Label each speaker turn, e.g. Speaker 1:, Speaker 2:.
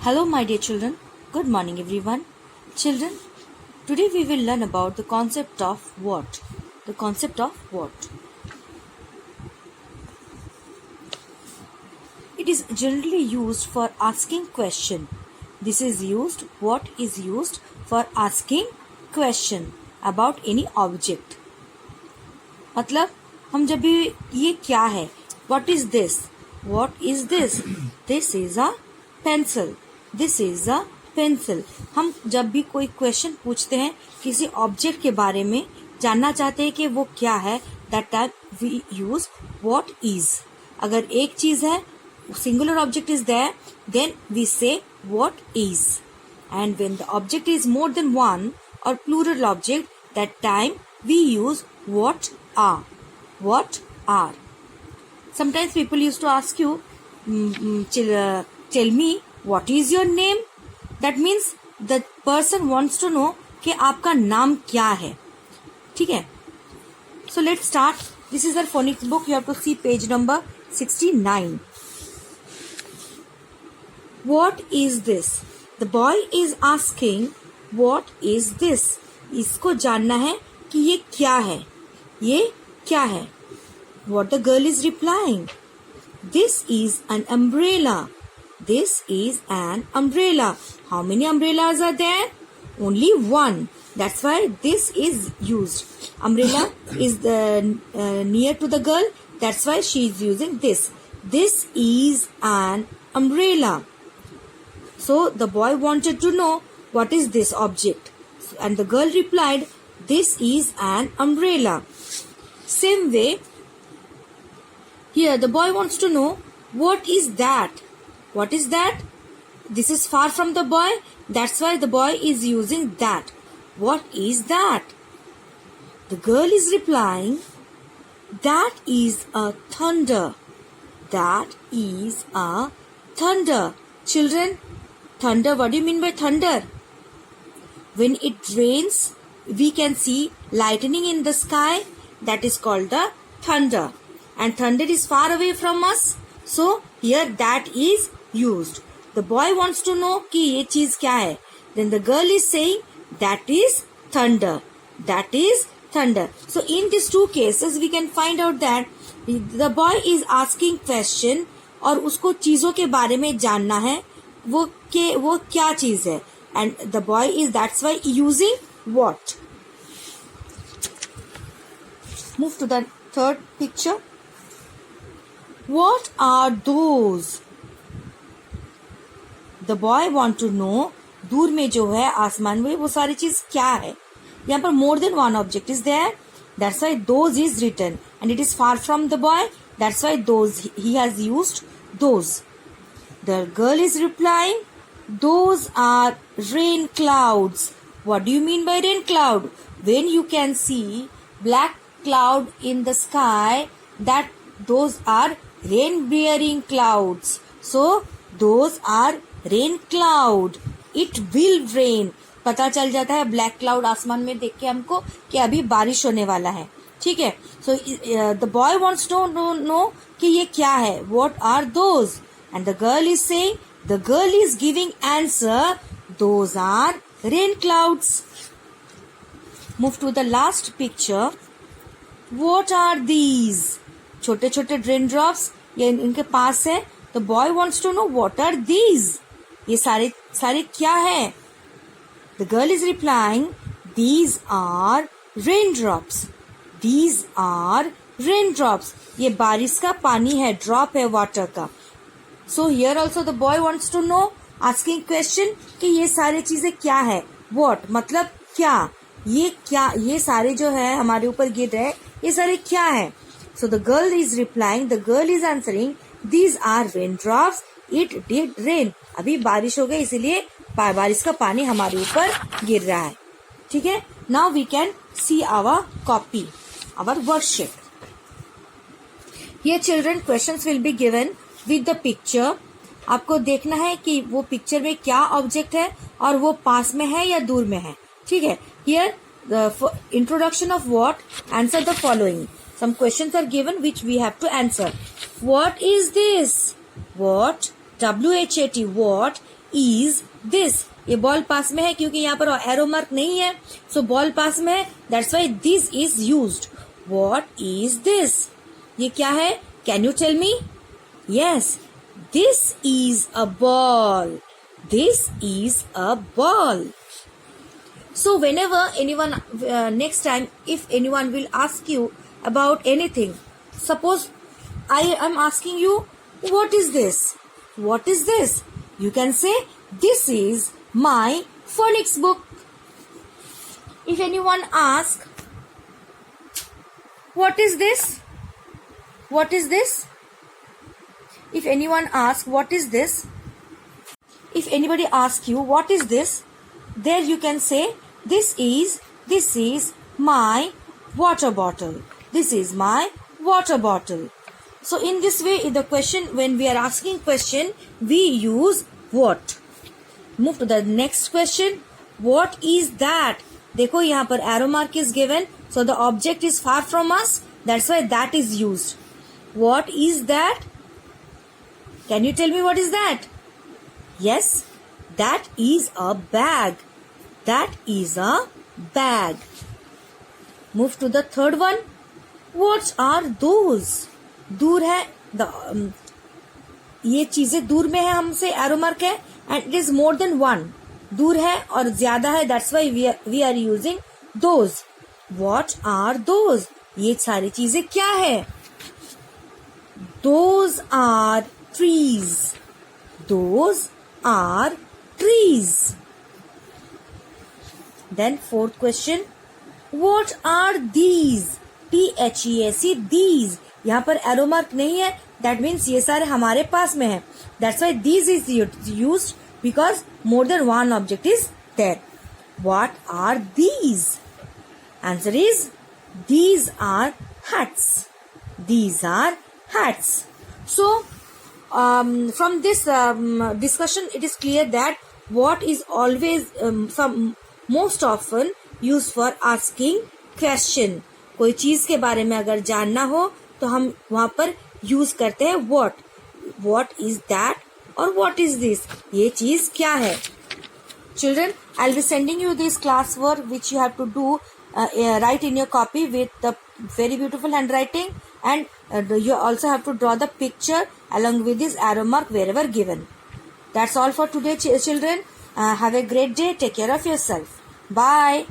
Speaker 1: Hello, my dear children. Good morning, everyone. Children, today we will learn about the concept of what. The concept of what. It is generally used for asking question. This is used, what is used for asking question about any object. मतलब हम जब भी ये क्या है, what is this? What is this? This is a pencil. This is a pencil. हम जब भी कोई क्वेश्चन पूछते हैं किसी ऑब्जेक्ट के बारे में, जानना चाहते हैं कि वो क्या है, that time we use what is. अगर एक चीज है, singular object is there, then we say what is. And when the object is more than one or plural object, that time we use what are. What are. Sometimes people used to ask you, tell me what is your name. That means the person wants to know कि आपका नाम क्या है. ठीक है. So let's start. This is our phonics book. You have to see page number 69. What is this? The boy is asking what is this? इसको जानना है कि ये क्या है. ये क्या है? What the girl is replying. This is an umbrella. This is an umbrella. How many umbrellas are there? Only one. That's why this is used. Umbrella is near to the girl. That's why she is using this. This is an umbrella. So the boy wanted to know what is this object. And the girl replied, this is an umbrella. Same way, here the boy wants to know what is that. What is that? This is far from the boy. That's why the boy is using that. What is that? The girl is replying, that is a thunder. That is a thunder. Children, thunder, what do you mean by thunder? When it rains, we can see lightning in the sky. That is called the thunder. And thunder is far away from us. So here that is used. The boy wants to know कि ये चीज क्या है. Then the girl is saying that is thunder. That is thunder. So in these two cases we can find out that the boy is asking question और उसको चीजों के बारे में जानना है वो क्या चीज है. And the boy is that's why using what. Move to the third picture. What are those? The boy want to know दूर में जो है आसमान में वो सारी चीज क्या है. यहाँ पर more than one object is there. That's why those is written and it is far from the boy. That's why those he has used those. The girl is replying, those are rain clouds. What do you mean by rain cloud? When you can see black cloud in the sky, that those are rain bearing clouds. So those are rain cloud. It will rain. पता चल जाता है black cloud आसमान में देख के हमको कि अभी बारिश होने वाला है. ठीक है. So the boy wants to know कि ये क्या है. What are those? And the girl is saying, the girl is giving answer, those are rain clouds. Move to the last picture. What are these? छोटे छोटे rain drops ये इनके पास है. The boy wants to know what are these? ये सारे क्या है? The girl is replying, these are raindrops. These are raindrops. ये बारिश का पानी है, ड्रॉप है वाटर का. So here also the boy wants to know, asking question कि ये सारी चीजें क्या है. What मतलब क्या. ये सारे जो है हमारे ऊपर गिर रहे ये सारे क्या है. So the girl is replying, the girl is answering, these are raindrops. It did rain. अभी बारिश हो गई इसीलिए बारिश का पानी हमारे ऊपर गिर रहा है. ठीक है. Now we can see our copy, our worksheet. Here children questions will be given with the picture. आपको देखना है कि वो पिक्चर में क्या ऑब्जेक्ट है और वो पास में है या दूर में है. ठीक है. Here the introduction of what, answer the following. Some questions are given which we have to answer. What is this? What? W-H-A-T. What is this? ये बॉल पास में है क्योंकि यहाँ पर एरो मार्क नहीं है, सो बॉल पास में है, that's why this is used. What is this? ये क्या है? Can you tell me? Yes, this is a ball. This is a ball. So whenever anyone, next time if anyone will ask you about anything, suppose I am asking you, what is this? What is this? You can say, this is my phonics book. If anyone asks, what is this? What is this? If anyone asks, what is this? If anybody asks you, what is this? There you can say, this is my water bottle. This is my water bottle. So in this way, in the question, when we are asking question, we use what. Move to the next question. What is that? देखो यहाँ पर arrow mark is given, so the object is far from us. That's why that is used. What is that? Can you tell me what is that? Yes, that is a bag. That is a bag. Move to the third one. What are those? दूर है, ये चीजें दूर में है हमसे, arrow mark है, and it is more than one. दूर है और ज्यादा है, that's why we are using those. What are those? ये सारी चीजें क्या है? Those are trees. Those are trees. Then fourth question, what are these? THEAC, these. यहाँ पर एरो मार्क नहीं है, that means ये सारे हमारे पास में है. That's why these is used because more than one object is there. What are these? Answer is, these are hats. These are hats. So from this discussion, it is clear that what is always most often used for asking question. कोई चीज के बारे में अगर जानना हो तो हम वहां पर यूज करते हैं what. What is that और what is this? ये चीज क्या है? Children, I'll be sending you this class work which you have to do, write in your copy with the very beautiful handwriting, and you also have to draw the picture along with this arrow mark wherever given. That's all for today, children. Have a great day. Take care of yourself. Bye.